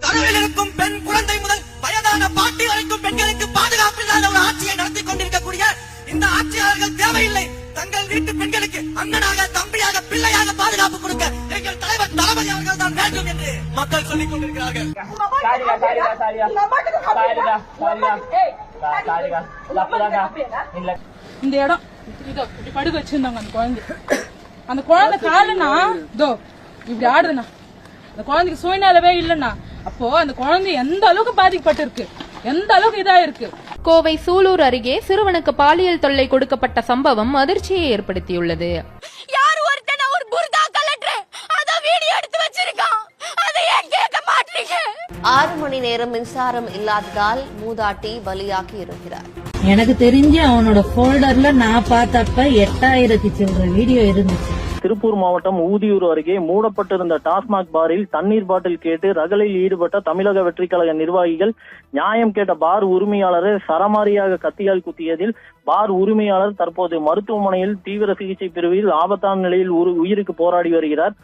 கருவில் இருக்கும் பெண் குழந்தை முதல் வயதான பாட்டி வரைக்கும் பெண்களுக்கு பாதுகாப்பு இல்லாத ஒரு ஆட்சியை நடத்தி கொண்டிருக்கக்கூடிய இந்த ஆட்சியாளர்கள் தேவையில்லை. தங்கள் வீட்டு பெண்களுக்கு அண்ணனாக, தம்பியாக, பிள்ளையாக பாதுகாப்பு கொடுக்க எங்கள் தலைவர் தளபதி அவர்கள் தான் வேண்டும் என்று மக்கள் சொல்லிக் கொண்டிருக்கிறார்கள். இந்த இடம் இதோ இப்படி படுக்க வச்சிருந்தாங்க அந்த குழந்தை காலுனா இதோ இப்படி ஆடுதுண்ணா. அந்த குழந்தைக்கு சுயநலவே இல்லைன்னா அப்போ அந்த குழந்தை எந்த அளவுக்கு பாதிக்கப்பட்டிருக்கு, எந்த அளவுக்கு இதா இருக்கு. கோவை சூலூர் அருகே சிறுவனுக்கு பாலியல் தொல்லை கொடுக்கப்பட்ட சம்பவம் அதிர்ச்சியை ஏற்படுத்தியுள்ளது. யார் ஒருத்தன ஒரு புர்தா கலெக்டர் அத வீடியோ எடுத்து வச்சிருக்கான், அதை ஏன் கேட்க மாட்டீங்க? 6 மணி நேரம் மின்சாரம் இல்லாததால் மூதாட்டி பலியாகி இருக்கிறார். எனக்கு தெரிஞ்சு அவனோட போல்டர்ல நான் பார்த்தப்ப 8000 சில்லற வீடியோ இருந்துச்சு. திருப்பூர் மாவட்டம் ஊதியூர் அருகே மூடப்பட்டிருந்த டாஸ்மாக் பாரில் தண்ணீர் பாட்டில் கேட்டு ரகலில் ஈடுபட்ட தமிழக வெற்றி கழக நிர்வாகிகள் நியாயம் கேட்ட பார் உரிமையாளரை சரமாரியாக கத்தியால் குத்தியதில் பார் உரிமையாளர் தற்போது மருத்துவமனையில் தீவிர சிகிச்சை பிரிவில் ஆபத்தான நிலையில் உயிருக்கு போராடி வருகிறார்.